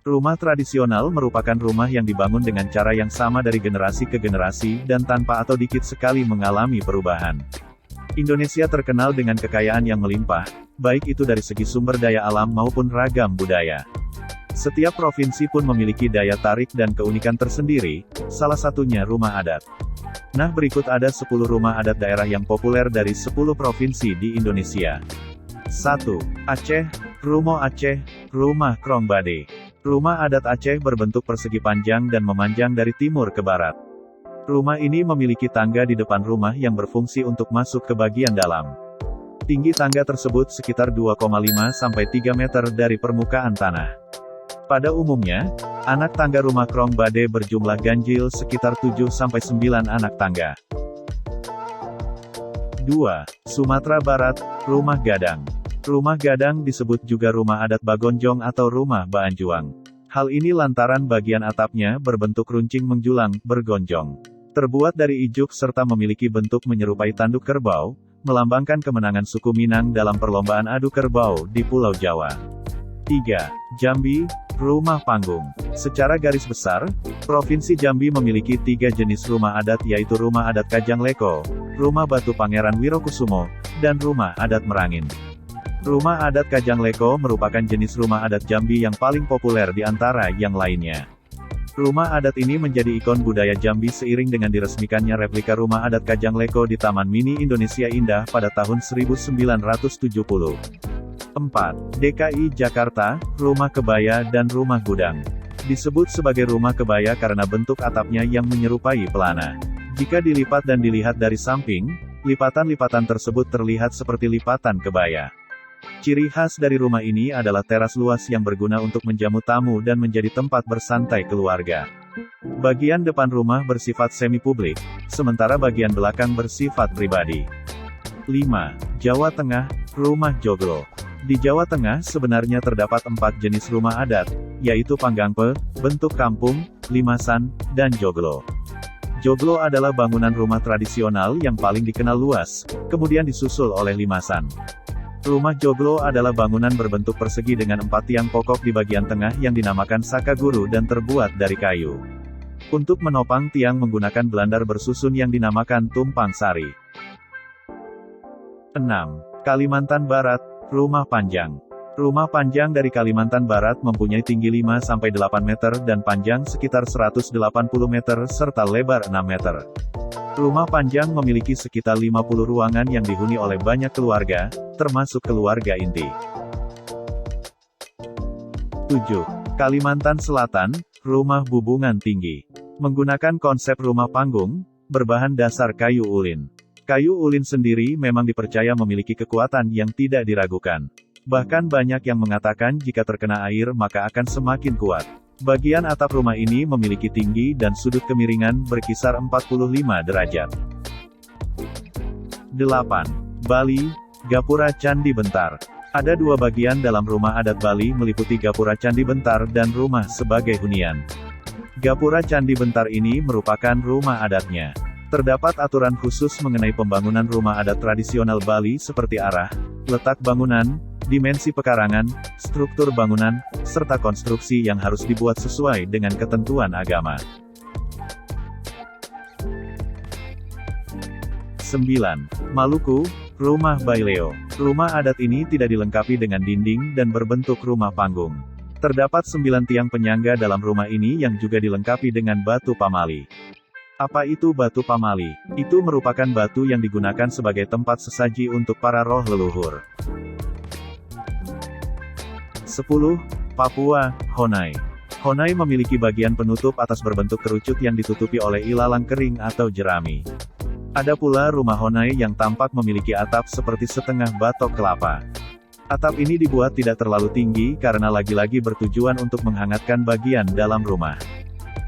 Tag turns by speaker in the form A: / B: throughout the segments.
A: Rumah tradisional merupakan rumah yang dibangun dengan cara yang sama dari generasi ke generasi dan tanpa atau dikit sekali mengalami perubahan. Indonesia terkenal dengan kekayaan yang melimpah, baik itu dari segi sumber daya alam maupun ragam budaya. Setiap provinsi pun memiliki daya tarik dan keunikan tersendiri, salah satunya rumah adat. Nah, berikut ada 10 rumah adat daerah yang populer dari 10 provinsi di Indonesia. 1. Aceh, Rumo Aceh, Rumah Krong Bade. Rumah adat Aceh berbentuk persegi panjang dan memanjang dari timur ke barat. Rumah ini memiliki tangga di depan rumah yang berfungsi untuk masuk ke bagian dalam. Tinggi tangga tersebut sekitar 2,5 sampai 3 meter dari permukaan tanah. Pada umumnya, anak tangga rumah Krong Bade berjumlah ganjil sekitar 7 sampai 9 anak tangga. 2. Sumatera Barat, Rumah Gadang. Rumah gadang disebut juga rumah adat Bagonjong atau rumah Baanjuang. Hal ini lantaran bagian atapnya berbentuk runcing menjulang, bergonjong. Terbuat dari ijuk serta memiliki bentuk menyerupai tanduk kerbau, melambangkan kemenangan suku Minang dalam perlombaan adu kerbau di Pulau Jawa. 3. Jambi, Rumah Panggung. Secara garis besar, Provinsi Jambi memiliki 3 jenis rumah adat yaitu Rumah Adat Kajang Leko, Rumah Batu Pangeran Wirokusumo, dan Rumah Adat Merangin. Rumah adat Kajang Leko merupakan jenis rumah adat Jambi yang paling populer di antara yang lainnya. Rumah adat ini menjadi ikon budaya Jambi seiring dengan diresmikannya replika rumah adat Kajang Leko di Taman Mini Indonesia Indah pada tahun 1970. 4. DKI Jakarta, Rumah Kebaya dan Rumah Gudang. Disebut sebagai rumah kebaya karena bentuk atapnya yang menyerupai pelana. Jika dilipat dan dilihat dari samping, lipatan-lipatan tersebut terlihat seperti lipatan kebaya. Ciri khas dari rumah ini adalah teras luas yang berguna untuk menjamu tamu dan menjadi tempat bersantai keluarga. Bagian depan rumah bersifat semi-publik, sementara bagian belakang bersifat pribadi. 5. Jawa Tengah, Rumah Joglo. Di Jawa Tengah sebenarnya terdapat 4 jenis rumah adat, yaitu Panggangpe, Bentuk Kampung, Limasan, dan Joglo. Joglo adalah bangunan rumah tradisional yang paling dikenal luas, kemudian disusul oleh Limasan. Rumah joglo adalah bangunan berbentuk persegi dengan 4 tiang pokok di bagian tengah yang dinamakan sakaguru dan terbuat dari kayu. Untuk menopang tiang menggunakan belandar bersusun yang dinamakan tumpang sari. 6. Kalimantan Barat, Rumah Panjang. Rumah panjang dari Kalimantan Barat mempunyai tinggi 5-8 meter dan panjang sekitar 180 meter serta lebar 6 meter. Rumah panjang memiliki sekitar 50 ruangan yang dihuni oleh banyak keluarga, termasuk keluarga inti. 7. Kalimantan Selatan, Rumah Bubungan Tinggi. Menggunakan konsep rumah panggung, berbahan dasar kayu ulin. Kayu ulin sendiri memang dipercaya memiliki kekuatan yang tidak diragukan. Bahkan banyak yang mengatakan jika terkena air maka akan semakin kuat. Bagian atap rumah ini memiliki tinggi dan sudut kemiringan berkisar 45 derajat. 8. Bali, Gapura Candi Bentar. Ada 2 bagian dalam rumah adat Bali meliputi Gapura Candi Bentar dan rumah sebagai hunian. Gapura Candi Bentar ini merupakan rumah adatnya. Terdapat aturan khusus mengenai pembangunan rumah adat tradisional Bali seperti arah, letak bangunan, dimensi pekarangan, struktur bangunan, serta konstruksi yang harus dibuat sesuai dengan ketentuan agama. 9. Maluku, Rumah Baileo. Rumah adat ini tidak dilengkapi dengan dinding dan berbentuk rumah panggung. Terdapat 9 tiang penyangga dalam rumah ini yang juga dilengkapi dengan batu pamali. Apa itu batu pamali? Itu merupakan batu yang digunakan sebagai tempat sesaji untuk para roh leluhur. 10. Papua, Honai. Honai memiliki bagian penutup atas berbentuk kerucut yang ditutupi oleh ilalang kering atau jerami. Ada pula rumah Honai yang tampak memiliki atap seperti setengah batok kelapa. Atap ini dibuat tidak terlalu tinggi karena lagi-lagi bertujuan untuk menghangatkan bagian dalam rumah.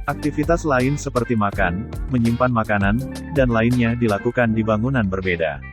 A: Aktivitas lain seperti makan, menyimpan makanan, dan lainnya dilakukan di bangunan berbeda.